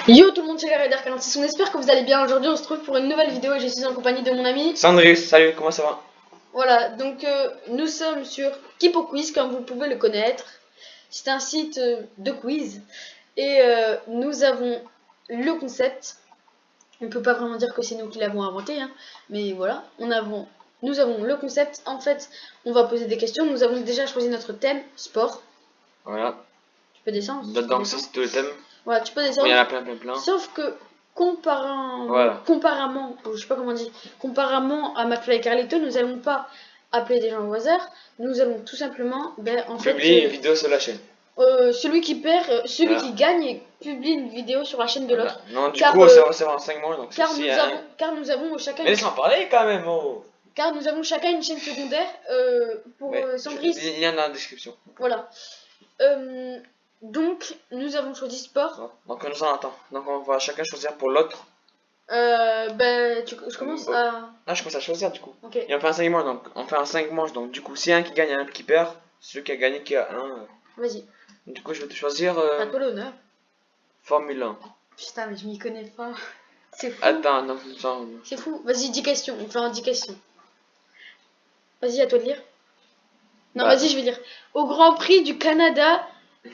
Yo tout le monde, c'est les Raiders 46, on espère que vous allez bien. Aujourd'hui on se trouve pour une nouvelle vidéo et je suis en compagnie de mon ami Sandrus, salut, comment ça va? Voilà, donc nous sommes sur Kipo Quiz comme vous pouvez le connaître. C'est un site de quiz et nous avons le concept. On peut pas vraiment dire que c'est nous qui l'avons inventé, hein, mais voilà, nous avons le concept. En fait, on va poser des questions. Nous avons déjà choisi notre thème, sport. Voilà. Tu peux descendre. Donc ça c'est tout le thème. Voilà, tu peux descendre. Il y en a plein. Sauf que comparément, je sais pas comment on dit, comparément à McFly et Carlito, nous allons pas appeler des gens au hasard. Nous allons tout simplement, publier une vidéo sur la chaîne. Celui qui perd, qui gagne, publie une vidéo sur la chaîne de l'autre. Non, du coup, ça va en 5 mois. Donc car nous avons chacun. Mais laisse-moi parler quand même, oh. Car nous avons chacun une chaîne secondaire pour Sandris. Il y en a dans la description. Voilà. Donc, nous avons choisi sport. Donc, nous en attend. Donc, on va chacun choisir pour l'autre. Je commence à. Ah, je commence à choisir du coup. Ok. Et on fait un 5 manches. Donc, on fait un 5 manches. Donc, du coup, si un qui gagne, un qui perd. Celui qui a gagné, qui a un. Vas-y. Du coup, je vais te choisir. À toi l'honneur. Formule 1. Putain, mais je m'y connais pas. C'est fou. Attends, non, c'est fou. Vas-y, 10 questions. On fait en 10 questions. Vas-y, à toi de lire. Non, vas-y, je vais lire. Au Grand Prix du Canada.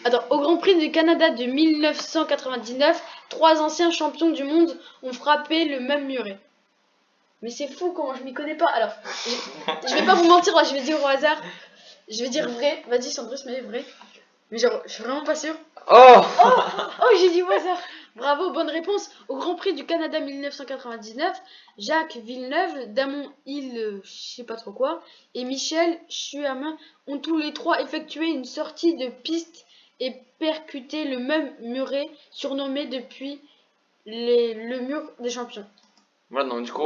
Attends, au Grand Prix du Canada de 1999, 3 anciens champions du monde ont frappé le même muret. Mais c'est fou comment je m'y connais pas. Alors, je vais pas vous mentir là, je vais dire au hasard. Je vais dire vrai. Vas-y, Sandrus, mais vrai. Mais genre, je suis vraiment pas sûre. Oh, j'ai dit au hasard. Bravo, bonne réponse. Au Grand Prix du Canada 1999, Jacques Villeneuve, Damon Hill, je sais pas trop quoi, et Michel Schumacher ont tous les trois effectué une sortie de piste et percuté le même muret surnommé depuis le mur des champions. Voilà, donc du coup,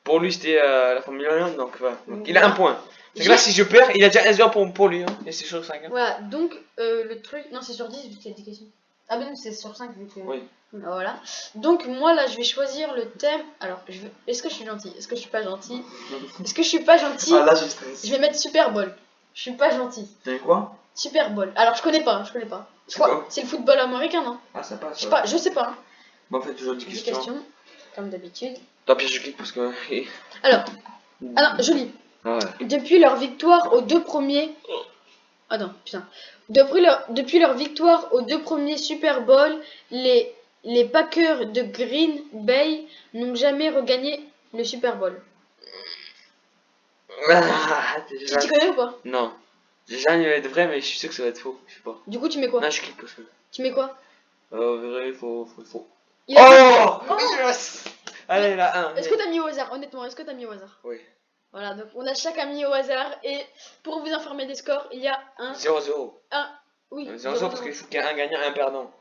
pour lui c'était la Formule 1, donc il a un point. C'est que là, si je perds, il a déjà 1 heure pour lui, hein, et c'est sur 5. Hein. Voilà, donc le truc. Non, c'est sur 10 vu qu'il y a 10 questions. Ah, ben non, c'est sur 5 vu que. Oui. Voilà. Donc, moi là, je vais choisir le thème. Alors, est-ce que je suis gentil? Est-ce que je suis pas gentil? Est-ce que je suis pas gentil? Ah, là, je stresse. Je vais mettre Super Bowl. Je suis pas gentil. T'as quoi? Super Bowl. Alors, je connais pas. C'est le football américain, non? Ah, ça passe. Je sais pas. Hein. Bon, en fait, toujours 10 questions. Comme d'habitude. Tant pis, je clique parce que. Alors, je lis. Ah ouais. Depuis leur victoire aux deux premiers. Ah non, putain. Depuis leur victoire aux deux premiers Super Bowl, les Packers de Green Bay n'ont jamais regagné le Super Bowl. Tu t'y connais ou pas? Non. J'ai jamais de vrai, mais je suis sûr que ça va être faux. Je sais pas. Du coup, tu mets quoi? Non, je clique parce que. Tu mets quoi? Vrai, faux. Yes. Allez, là, 1. Est-ce que t'as mis au hasard? Honnêtement, est-ce que t'as mis au hasard? Oui. Voilà, donc on a chacun mis au hasard. Et pour vous informer des scores, il y a 0-0. Oui. 0-0 parce qu'il faut qu'il y ait un gagnant et un perdant.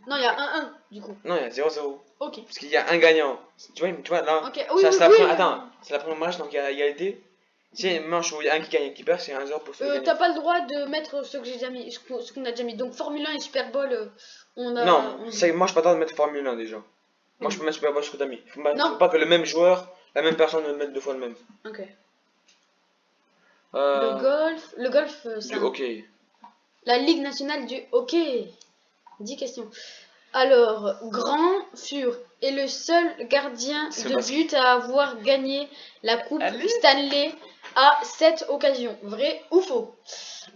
Non, il y a 1-1 du coup. Non, il y a 0-0. Ok. Parce qu'il y a un gagnant. Tu vois là. Ok, oui. Attends, c'est la première manche, donc il y a égalité. Si il y a une manche où il y a un qui gagne et qui perd, c'est 1-0 pour celui qui gagne. T'as pas le droit de mettre ce que j'ai déjà mis, ce qu'on a déjà mis. Donc Formule 1 et Super Bowl, on a. Non, moi je pas le droit de mettre Formule 1 déjà. Moi je peux mettre Super Bowl ce que t'as mis. Faut pas que le même joueur, la même personne ne mette 2 fois le même. Ok. Le golf, du hockey. La Ligue nationale du hockey. 10 questions. Alors, Grand Fur est le seul gardien de but à avoir gagné la coupe Stanley à 7 occasions. Vrai ou faux?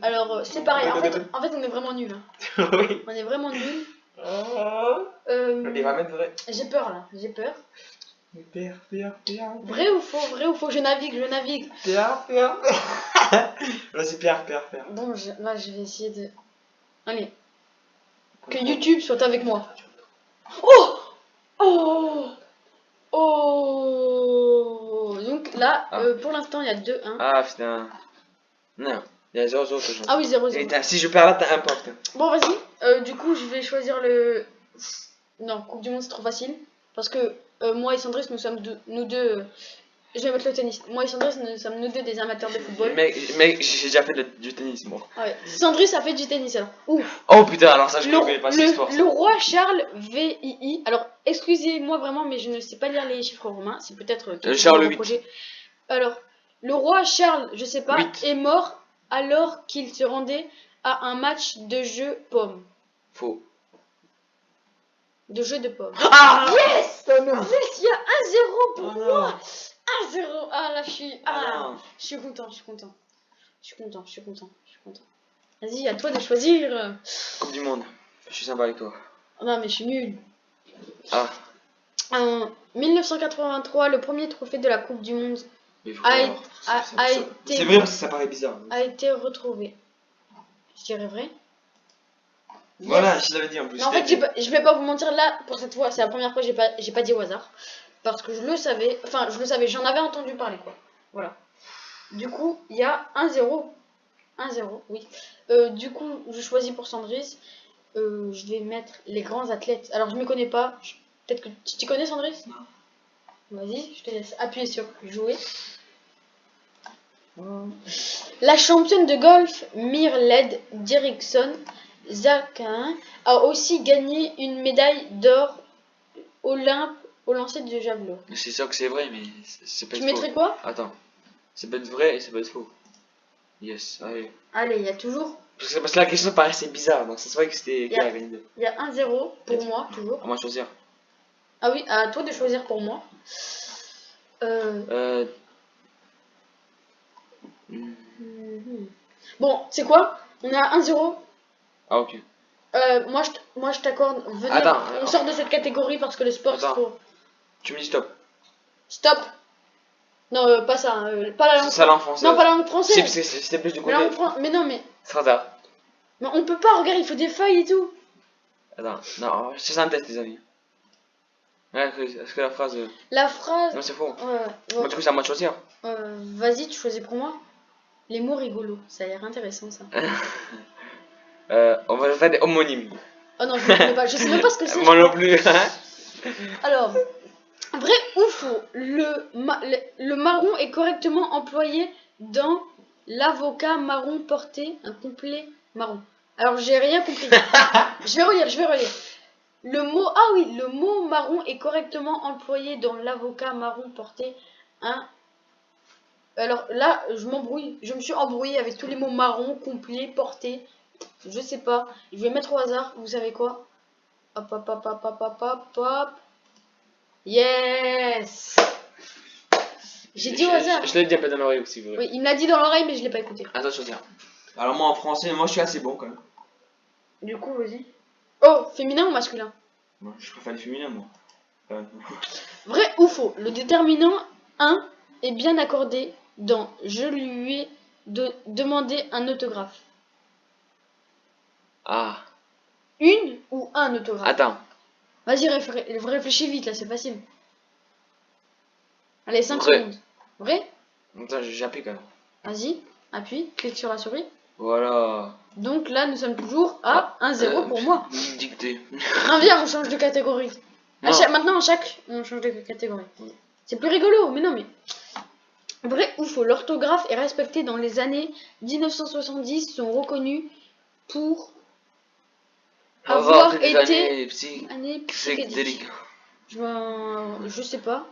Alors, c'est pareil. En fait, on est vraiment nuls. Hein. Oui. On est vraiment nuls. Il va mettre vrai. J'ai peur là. J'ai peur. Père. Vrai ou faux? Je navigue. Pierre. Vas-y, Pierre. Bon, là, je vais essayer de. Allez. Que YouTube soit avec moi. Oh. Donc là, pour l'instant, il y a 2-1. Ah putain. Non, il y a 0-0 toujours. Ah oui, 0-0. Si je perds là, t'as un point. Bon, vas-y. Du coup, je vais choisir le. Non, Coupe du Monde, c'est trop facile. Parce que moi et Sandrine, nous sommes nous deux. Je vais mettre le tennis. Moi et Sandrine, nous sommes nous deux des amateurs de football. Mais j'ai déjà fait du tennis, moi. Ouais. Sandrine a fait du tennis alors. Ouf. Oh putain, alors ça, je ne connais pas ce sport. Le roi Charles VII. Alors, excusez-moi vraiment, mais je ne sais pas lire les chiffres romains. C'est peut-être. Charles VIII. Alors, le roi Charles, je sais pas, 8. est mort alors qu'il se rendait à un match de jeu pomme. Faux. de jeu de paume. Ah Yes! oh non. Yes, il y a 1-0 pour Oh moi. non. 1-0. Ah là, je suis. Ah Je suis content, je suis content. Je suis content, je suis content, je suis content. Vas-y, à toi de choisir. Coupe du monde. Je suis sympa avec toi. Oh non, mais je suis nulle. Ah. En 1983, le premier trophée de la Coupe du Monde Mais faut a, voir. a été, C'est vrai parce que ça paraît bizarre. a été retrouvé. Je dirais vrai. Voilà, Yes. je l'avais dit en plus. Mais en fait, je vais pas vous mentir là, pour cette fois, c'est la première fois que j'ai pas dit au hasard. Parce que je le savais, enfin, je le savais, j'en avais entendu parler, quoi. Voilà. Du coup, il y a 1-0. 1-0, oui. Du coup, je choisis pour Sandris. Je vais mettre les grands athlètes. Alors, je ne me connais pas. Peut-être que tu t'y connais, Sandris? Non. Vas-y, je te laisse appuyer sur jouer. La championne de golf Myrled Dirickson Zakin a aussi gagné une médaille d'or Olympe au lancer de javelot. C'est sûr que c'est vrai, mais c'est pas Tu faux. mettrais quoi? Attends. C'est pas vrai et c'est pas faux. Yes, allez. Allez, il y a toujours. Parce que la question paraissait bizarre, donc ça se voit que c'était qui Yeah. a gagné. Il y a 1-0 pour moi, toujours. À moi de choisir. Ah oui, à toi de choisir pour moi. Bon, c'est quoi? On est à 1-0. Ah ok. Moi je t'accorde. Venez, Attends, on sort de cette catégorie parce que le sport c'est Attends. trop. Tu me dis stop. Stop. Non, pas ça. Pas la langue. C'est ça langue française. Non, pas la langue Si, française. parce que c'était plus du Mais, côté. mais non, mais. Strada. Mais on peut pas, regarde, il faut des feuilles et tout. Attends, non, c'est ça en tête, les amis. Ouais, est-ce que la phrase. La phrase. Non, c'est faux. Ouais, Bon, du coup, c'est à moi de choisir. vas-y, tu choisis pour moi. Les mots rigolos, ça a l'air intéressant ça. On va faire des homonymes. Oh non, je ne connais pas, je sais même pas ce que c'est. Moi non plus. Alors, vrai ou faux, le marron est correctement employé dans l'avocat marron porté, un complet marron. Alors, j'ai rien compris. Je vais relire. Le mot marron est correctement employé dans l'avocat marron porté un. Alors là, je me suis embrouillé avec tous les mots marron, complet, porté. Je sais pas. Je vais mettre au hasard. Vous savez quoi? Hop, hop, hop, hop, hop, hop, hop, hop. Yes! J'ai dit au hasard. Je l'ai dit un peu dans l'oreille aussi, vrai. Oui, il me l'a dit dans l'oreille, mais je l'ai pas écouté. Attends, je choisir. Alors, moi en français, moi je suis assez bon quand même. Du coup, vas-y. Oh, féminin ou masculin? Moi, je préfère les féminins, moi. Vrai ou faux? Le déterminant 1 est bien accordé dans je lui ai demandé un autographe. Ah. Une ou un autographe? Attends. Vas-y, réfléchis vite, là, c'est facile. Allez, 5 Vrai. secondes. Vrai? Attends, j'ai appuyé quand même. Vas-y, appuie, clique sur la souris. Voilà. Donc là, nous sommes toujours à 1-0 pour moi. Dicté. Non, viens, on change de catégorie. Non. Maintenant, on change de catégorie. C'est plus rigolo, mais non, mais. Vrai ou faux, l'orthographe est respectée dans les années 1970, sont reconnus pour avoir été. Année psychédélique. Je sais pas.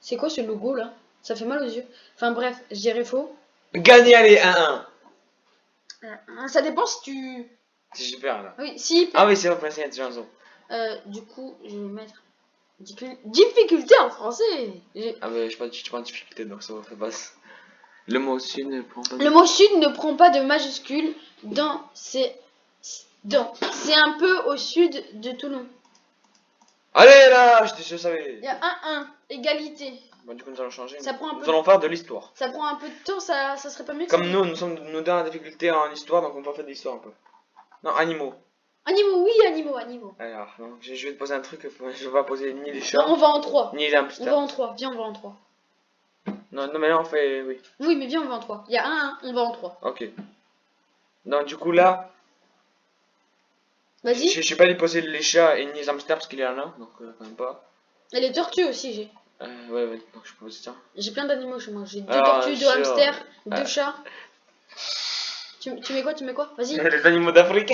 C'est quoi ce logo là? Ça fait mal aux yeux. Enfin bref, je dirais faux. Gagné, allez, 1-1. Ça dépend si tu. C'est super là. Oui, si. Ah oui, c'est vrai, c'est raison. Du coup, je vais mettre difficulté en français. Ah mais je suis pas en difficulté donc ça va faire basse. Le mot sud ne prend pas de... Le mot sud ne prend pas de majuscule dans c'est un peu au sud de Toulon. Allez là, je savais. Il y a 1-1, égalité. Bon, du coup nous allons changer. Ça prend un peu. Nous allons faire de l'histoire. Ça prend un peu de temps, ça serait pas mieux que Comme ça. nous sommes nous dans la difficulté en histoire, donc on va faire de l'histoire un peu. Non, animaux. Animaux, oui, animaux. Alors, donc, je vais te poser un truc, je vais pas poser ni les Non, chats, on va en 3. ni les On hamsters. va en 3, viens, on va en 3. Non, mais là on fait, oui. Oui, mais viens, on va en 3. Il y a 1-1, on va en 3. Ok. Donc du coup là, Vas-y. je sais pas lui poser les chats et ni les hamsters parce qu'il est là, donc quand même pas. Et les tortues aussi, j'ai. Ouais, donc je peux poser ça. J'ai plein d'animaux chez moi. J'ai 2 Alors, tortues, 2 sûr. hamsters, 2 chats. Tu mets quoi? Vas-y. Les animaux d'Afrique.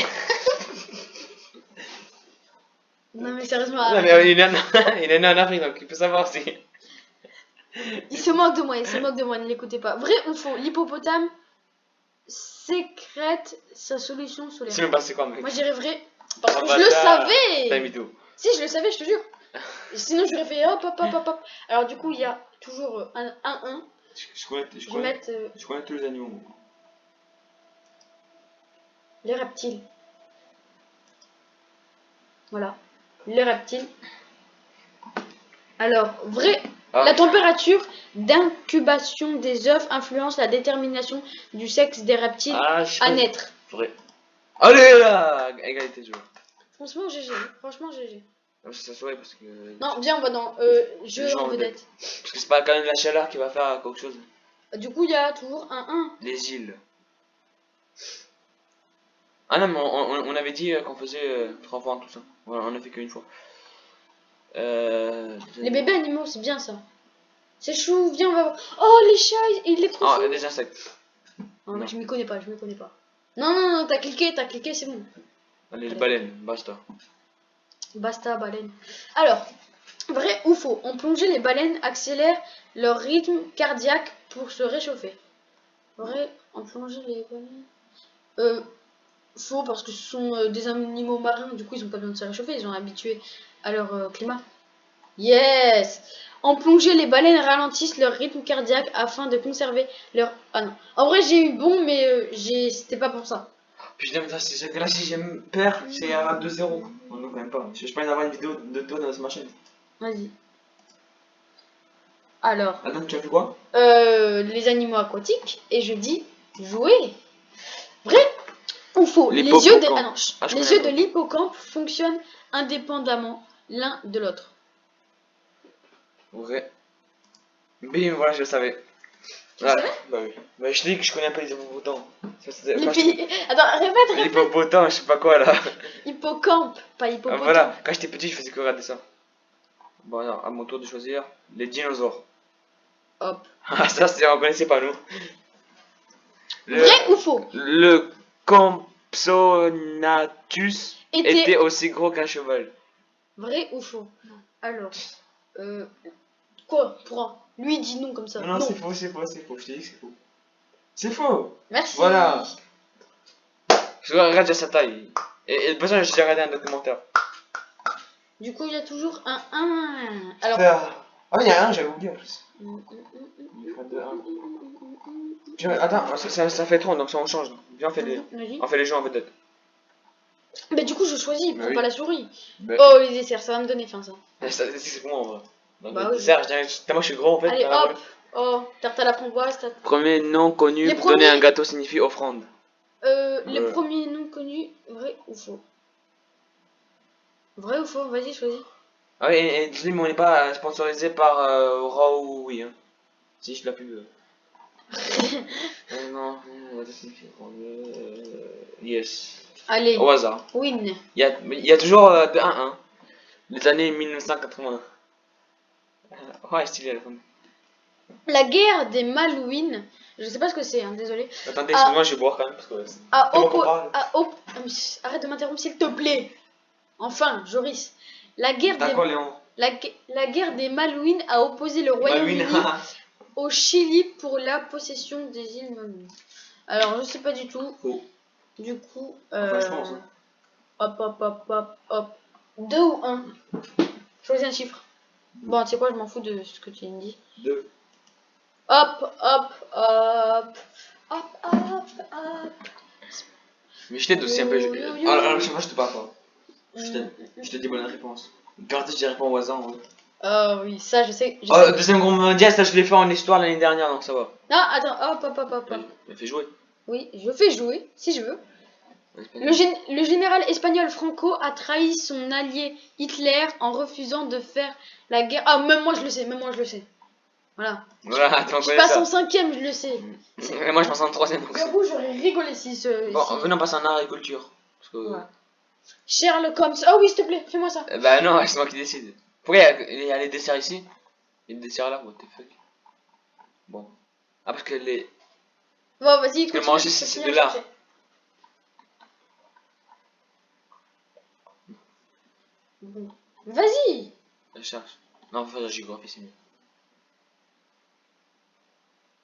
Non, mais sérieusement. Non, mais il est né en Afrique, donc il peut savoir si. Il se moque de moi, ne l'écoutez pas. Vrai ou faux, l'hippopotame sécrète sa solution solaire. C'est même pas c'est quoi, mec. Moi je dirais vrai, parce que Ah, je le bâtard. T'as savais. mis tout. Si, je le savais, je te jure. Sinon, j'aurais fait hop, hop, hop, hop, hop. Alors, du coup, il y a toujours un 1-1. Je connais, Je vais mettre je connais tous les animaux. les reptiles. Voilà. Les reptiles. Alors, vrai. Ah. La température d'incubation des œufs influence la détermination du sexe des reptiles Ah, à naître. Vrai. Allez là, égalité, je vois. Franchement, GG. Franchement, GG. Ça se voit parce que. Non, viens, on va dans jeu jeu en en vedette. Parce que c'est pas quand même la chaleur qui va faire quelque chose. Du coup, il y a toujours un 1. Les îles. Ah non, mais on avait dit qu'on faisait 3 fois tout ça. Voilà, on a fait qu'une fois. Les bébés animaux, c'est bien ça. C'est chou, viens, on va voir. Oh, les chats, il est trop Ah, chou. des insectes. Oh, Non. je m'y connais pas, je m'y connais pas. Non, non, non, t'as cliqué, c'est bon. Allez, les baleines, basta. Basta, baleine. Alors, vrai ou faux, en plongée, les baleines accélèrent leur rythme cardiaque pour se réchauffer. Vrai, en plongée, les baleines. Faux, parce que ce sont des animaux marins, du coup, ils ont pas besoin de se réchauffer, ils sont habitués à leur climat. Yes! En plongée, les baleines ralentissent leur rythme cardiaque afin de conserver leur... Ah non. En vrai, j'ai eu bon, mais c'était pas pour ça. Putain, mais c'est que là, si j'aime perdre, c'est à 2-0. Oh non, quand même pas. Je peux avoir une vidéo de toi dans ce machin. Vas-y. Alors, Attends, tu as fait quoi? les animaux aquatiques, et je dis jouer. Vrai ou faux? Les yeux, L'hippocampe. ah non, Je les connais yeux pas. de l'hippocampe fonctionnent indépendamment l'un de l'autre. Vrai. Bim, voilà, je le savais. Tu le savais? Bah oui. Bah, je dis que je connais un peu les hippopotames. Les pays... Attends, répète. L'hippopotame, je sais pas quoi là. Hippocampe, pas Ah, hippopotame. voilà, quand j'étais petit, je faisais que regarder ça. Bon, alors, à mon tour de choisir les dinosaures. Hop. Ah, ça, on connaissait pas nous. Vrai ou faux? Le Compsognathus était aussi gros qu'un cheval. Vrai ou faux? Alors, quoi? Pourra. Lui dit non comme ça. Non, c'est faux, c'est faux, c'est faux. Je t'ai dit que c'est faux. C'est faux. Merci. Voilà. Je regarde déjà sa taille. Et de toute façon, j'ai déjà regardé un documentaire. Du coup, il y a toujours un 1. Alors. Ah, il y a un, j'avais oublié en plus. Il faut 2-1. Attends, ça fait 3, donc ça on change. Viens, on fait les jeux en vedette. Mais du coup, je choisis, prends oui. pas la souris. Bah, Oh, les desserts, ça va me donner faim ça. c'est moi en vrai. Donc, Bah le oui. dessert, moi je suis gros en fait. Allez, hop. Oh, tarte à la framboise. Premier nom connu Les pour donner premiers- un gâteau signifie offrande. Les premiers noms connus, vrai ou faux? Vrai ou faux? Vas-y, choisis. Ah oui, et dis-lui, mais on n'est pas sponsorisé par Raw, oui. Hein. Si, je l'ai plus. Non, gâteau signifie offrande. Yes. Allez, Au hasard. win. Il y a toujours de 1-1. Les années 1980. Ouais, stylé la fin. La guerre des Malouines, je sais pas ce que c'est, hein, désolé. Attendez, excuse-moi, je vais boire quand même parce que. Arrête de m'interrompre s'il te plaît. Enfin, Joris. La guerre D'accord, Léon. La guerre des Malouines a opposé le Royaume-Uni au Chili pour la possession des îles Malouines. Alors, je sais pas du tout. Oh. Du coup, Enfin, je pense. Hein. hop. 2 ou 1. Choisis un chiffre. Bon, tu sais quoi, je m'en fous de ce que tu me dis. 2. Hop. Mais je t'aide aussi un peu. Alors, je sais pas, je te parle pas. Je te dis bonne réponse. Gardez, je réponds au hasard. Hein. Oh oui, ça je sais. Deuxième Guerre mondiale, ça je l'ai fait en histoire l'année dernière, donc ça va. Non, attends, hop. Mais fais jouer. Oui, je fais jouer, si je veux. Le général espagnol Franco a trahi son allié Hitler en refusant de faire la guerre. Ah, même moi je le sais. Voilà. Voilà, Je passe en 5ème, je le sais. Et moi je passe en 3ème. J'avoue, j'aurais rigolé si ce. Bon, venons passer en agriculture. Parce que. Ouais. Sherlock Holmes. Oh oui, s'il te plaît, fais-moi ça. Bah non, c'est moi qui décide. Pourquoi il y a les desserts ici? Il y a des desserts là, what the fuck. Bon. Ah, parce que les. Bon, vas-y, continue. Manger, c'est de l'art. Bon. Vas-y. Je cherche. Non, faut faire la géographie, c'est mieux.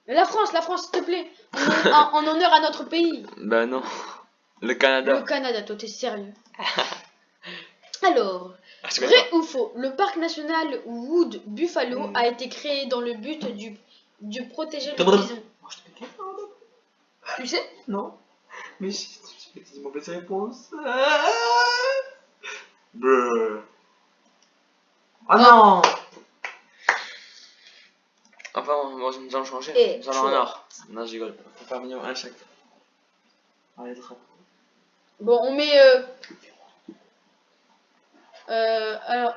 La France, s'il te plaît. En honneur à notre pays. Bah non. Le Canada. Le Canada, toi, t'es sérieux. Alors. je connais Vrai ou faux? Le parc national Wood Buffalo a été créé dans le but de protéger le bison. Tu sais? Non. Mais je vais te dire mauvaise réponse. Oh non. Enfin, nous allons changer. Et Nous allons en or. Non, je rigole. Faut faire minimum un chaque. Allez, drapeau. Bon, on met... alors...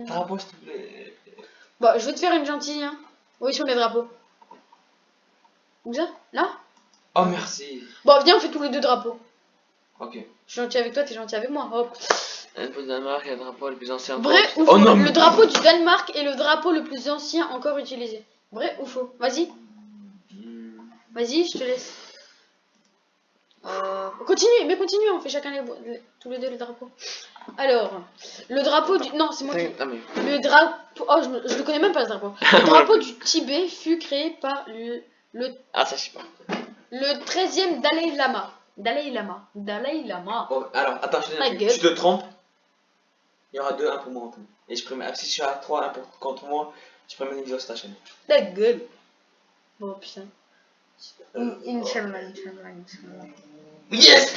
Drapeau, s'il te plaît. Bon, je vais te faire une gentille. Hein. Où sont les drapeaux? Où ça? Là? Oh, merci. Bon, viens, on fait tous les deux drapeaux. Ok. Je suis gentil avec toi, t'es gentil avec moi. Hop. Un peu de Danemark, le drapeau le plus ancien. Vrai ou faux? Le drapeau du Danemark est le drapeau le plus ancien encore utilisé. Vrai ou faux? Vas-y. Vas-y, je te laisse. Continue, mais continue, on fait chacun tous les deux les drapeaux. Alors, le drapeau du... Non, c'est moi qui... Le drapeau... Oh, je le connais même pas ce drapeau. Le drapeau du Tibet fut créé par Ah, ça je sais pas. le 13e Dalai Lama. Dalai Lama. Bon, alors, attends, tu te trompes. Il y aura 2-1 pour moi. Et je prémets, si je suis à 3-1 contre moi, je prémets une vidéo sur ta chaîne. Ta gueule. Bon, putain. Inch'Allah. Yes.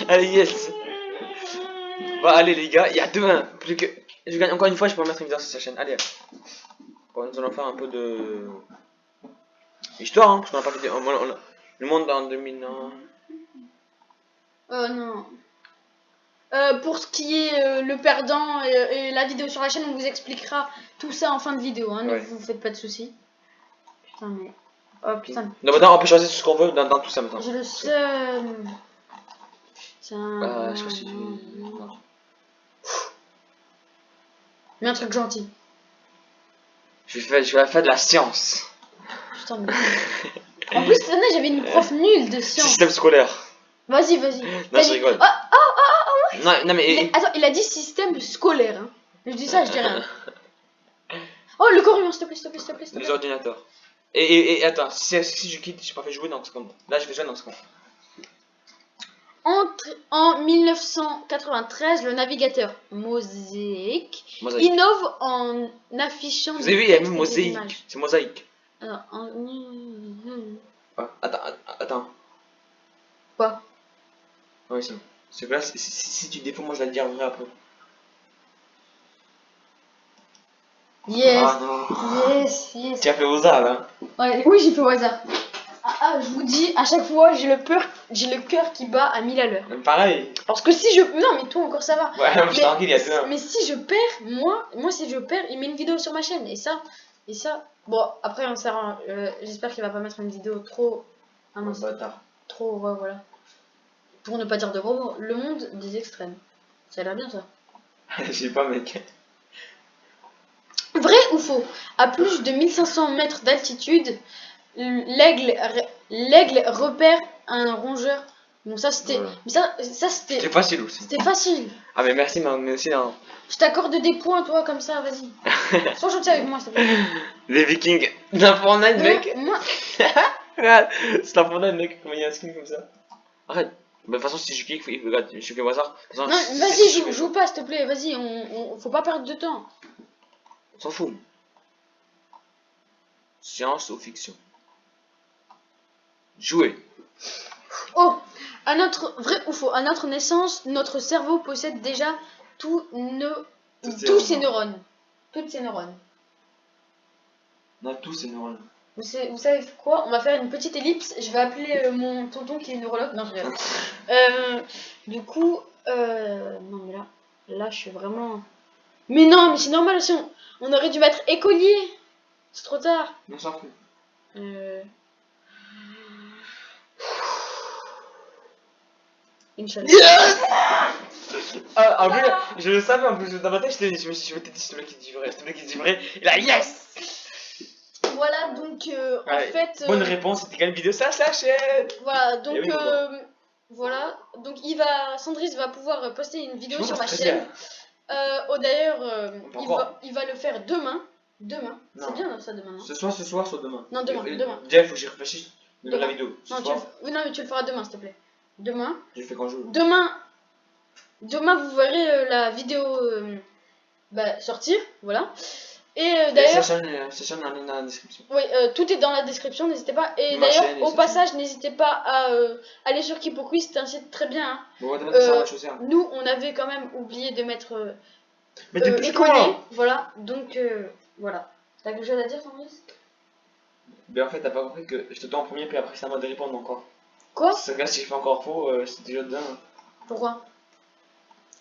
Allez, yes. Bon, allez les gars, il y a 2-1. Plus que... Je gagne encore une fois, je peux mettre une vidéo sur sa chaîne. Allez. Bon, nous allons faire un peu de... histoire, hein, parce qu'on n'a pas fait... Le monde en 2001. Oh non. Pour ce qui est le perdant et la vidéo sur la chaîne, on vous expliquera tout ça en fin de vidéo. Hein, ouais. Ne vous faites pas de soucis. Putain, mais... Oh putain. Non, maintenant on peut choisir ce qu'on veut dans tout ça maintenant. J'ai le seum. Je sais pas si tu... Mais un truc gentil. Je vais faire de la science. Putain, mais... En plus, cette année, j'avais une prof nulle de science. Système scolaire. Vas-y. Non, je rigole. Non, mais... Attends, il a dit système scolaire. Hein. Je dis ça, je dis rien. Oh, le corps humain, s'il te plaît, s'il te plaît. Les ordinateurs. Et attends, si je quitte, j'ai pas fait jouer dans 1 seconde. Là, je fais jouer dans 1 seconde. En 1993, le navigateur Mosaic innove en affichant... Vous avez vu, il y a même mosaïque. C'est mosaïque. Alors, Attends. Quoi? Oui, c'est que là, si tu défends, moi je vais le dire vrai après. Yes. Ah, non. Yes. Tu as fait au hasard là. Ouais, oui, j'ai fait au hasard. Je vous dis, à chaque fois, j'ai le cœur qui bat à 1000 à l'heure. Pareil. Parce que si je... Non, mais toi encore ça va. Ouais, je suis tranquille, il y a 2 ans. Mais si je perds, moi si je perds, il met une vidéo sur ma chaîne. Et ça... Bon, après, on s'arrange. J'espère qu'il va pas mettre une vidéo trop... Ah non, trop, ouais, voilà. Pour ne pas dire de gros mots. Le monde des extrêmes. Ça a l'air bien, ça. Je sais pas, mec. Vrai ou faux? À plus de 1500 mètres d'altitude, l'aigle repère un rongeur. Bon, ça c'était... Voilà. Mais ça c'était... C'était facile aussi. C'était facile. Ah, mais merci, mais aussi non. Je t'accorde des points, toi, comme ça, vas-y. Sois gentil avec moi, s'il te plaît. Les vikings. D'un Fortnite, mec. Moi... Regarde, c'est un Fortnite, mec. Comment il y a un skin comme ça? Arrête. De toute façon, si je clique, regarde, je fais au hasard. Non, vas-y, joue pas, s'il te plaît, vas-y, faut pas perdre de temps. On s'en fout. Science ou fiction? Jouer. Oh, vrai ou faux, à notre naissance, notre cerveau possède déjà tous ses neurones. Toutes ses neurones. Non, tous ces neurones. Vous savez quoi? On va faire une petite ellipse. Je vais appeler mon tonton qui est neurologue. Non, je rigole. Du coup, non mais là, je suis vraiment... Mais non, mais c'est normal aussi. On aurait dû mettre écolier. C'est trop tard. On s'en fout. Inch'Allah. Yes. En plus, je le savais en plus dans ma tête. Je me suis dit, s'il te plaît, qui dit vrai. Et là, yes. Voilà, donc en fait... bonne réponse, c'était quelle vidéo ça, sa chaîne. Voilà, donc voilà, donc Sandris va pouvoir poster une vidéo sur ma chaîne. D'ailleurs, il va le faire demain. C'est bien ça, demain, non? Ce soir, soit demain. Non, demain. Déjà, il faut que j'y réfléchisse de la vidéo. Non, mais tu le feras demain, s'il te plaît. Demain. Je le fais quand je veux. Demain, Demain, vous verrez la vidéo sortir, voilà. Et Et d'ailleurs, Session en ligne dans la description. oui, tout est dans la description, n'hésitez pas. Et Ma chaîne, d'ailleurs, et au c'est passage, n'hésitez pas à aller sur KipoQuiz, c'est un site très bien. Hein. Bon, on va te faire la chaussure. Nous, on avait quand même oublié de mettre Mais t'es plus écollé, quoi? voilà. Donc, voilà. T'as quelque chose à dire, Fabrice? Mais en fait, t'as pas compris que je te donne en premier, puis après c'est à moi de répondre encore. Quoi? Si je fais encore faux, c'est déjà dedans. Pourquoi?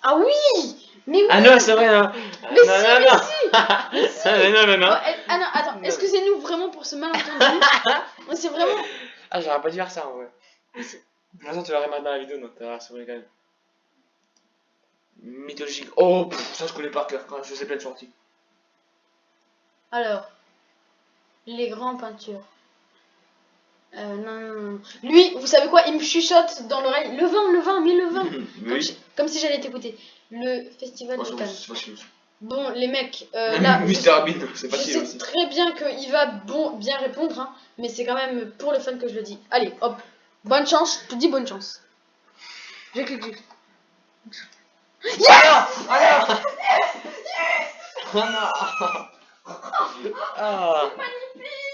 Ah oui! Mais oui! Ah non, c'est vrai, non! Mais non, si, non, mais non. si! Non. Ah non, attends, est-ce que c'est nous vraiment pour ce malentendu? C'est vraiment... Ah, j'aurais pas dû faire ça en vrai. Mais c'est- De toute façon, tu l'aurais maintenant dans la vidéo, donc t'as c'est vrai quand même. Mythologique. Oh, ça je connais par cœur quand je faisais plein de sorties. Alors, les grands peintures. Non. Lui, vous savez quoi? Il me chuchote dans l'oreille. Le vin, mais le vin. Oui. Comme si j'allais t'écouter. Le festival de Cannes. C'est facile aussi. Bon, les mecs, là, Mr. Bean, c'est je facile sais aussi. très bien qu'il va bien répondre, hein, mais c'est quand même pour le fun que je le dis. Allez, hop, bonne chance, je te dis bonne chance. Je clique. Yes! Ah non! Oh non! Ah!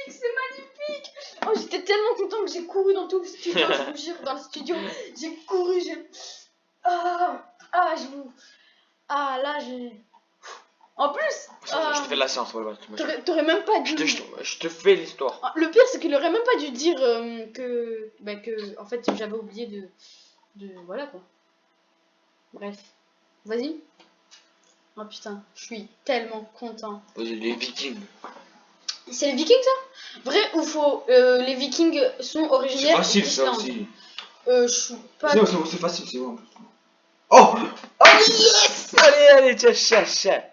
C'est magnifique. Oh, j'étais tellement content que j'ai couru dans tout le studio, je vous jure, dans le studio, j'ai couru, je vous... Ah, là, j'ai... En plus, Je te fais de la science, ouais. t'aurais même pas dû... Je te fais l'histoire. Ah, le pire, c'est qu'il aurait même pas dû dire que en fait, j'avais oublié de... Voilà, quoi. Bref. Vas-y. Oh putain, je suis tellement content. Les Vikings. C'est les Vikings, ça? Vrai ou faux? Les Vikings sont C'est originaires facile ça d'Islande. aussi. Je suis pas... C'est facile, c'est bon. Oh! Oh yes! Allez, tiens.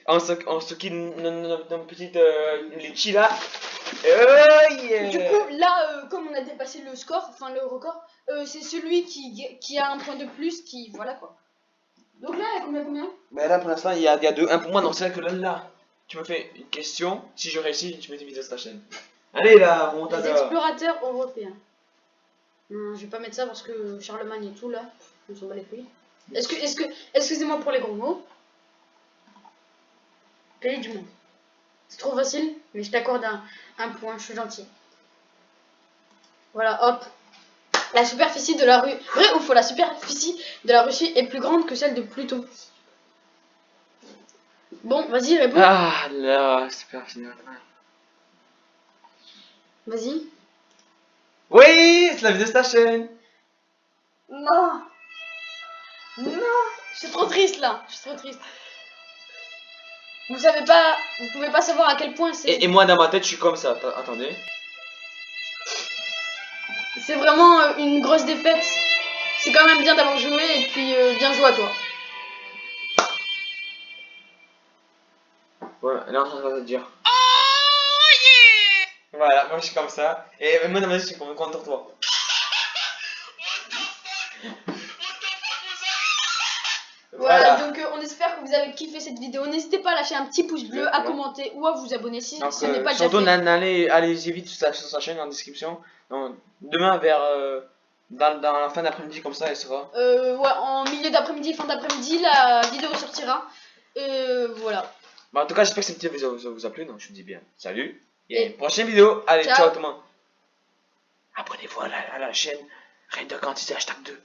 On se quitte notre petite litchi là. Oh yeah! Du coup, là, comme on a dépassé le score, enfin le record, c'est celui qui a un point de plus qui... Voilà, quoi. Donc là, il y a combien? Mais là, pour l'instant, il y a deux. Un pour moi, donc c'est vrai que là, tu me fais une question. Si je réussis, tu mets des vidéos sur ta chaîne. Allez là, on Les explorateurs européens. Non, je vais pas mettre ça parce que Charlemagne et tout, là, je me s'en bats les couilles. Excusez-moi pour les gros mots. Pays du monde. C'est trop facile, mais je t'accorde un point, je suis gentil. Voilà, hop. La superficie de la rue... Vrai ou faux? La superficie de la Russie est plus grande que celle de Pluton. Bon, vas-y, réponds. Ah là, super final. Vas-y. Oui, c'est la vidéo de ta chaîne. Non. Je suis trop triste, là. Je suis trop triste. Vous pouvez pas savoir à quel point c'est... Et moi, dans ma tête, je suis comme ça. Attendez. C'est vraiment une grosse défaite. C'est quand même bien d'avoir joué et puis bien joué à toi. Voilà, là, on va te dire. Oh yeah! Voilà, moi je suis comme ça. Et moi, dans ma tête, je suis contre toi. Voilà, donc on espère que vous avez kiffé cette vidéo. N'hésitez pas à lâcher un petit pouce bleu, à commenter ou à vous abonner si ce n'est pas déjà surtout, fait. allez-y vite sur sa chaîne en description. Donc, demain, vers dans la fin d'après-midi, comme ça, elle sera. Ouais, en milieu d'après-midi, fin d'après-midi, la vidéo sortira. Voilà. Bah, en tout cas, j'espère que cette vidéo vous a plu. Donc, je vous dis bien salut. Et prochaine vidéo. Allez, ciao tout le monde. Abonnez-vous à la chaîne Reine de Quantité #2.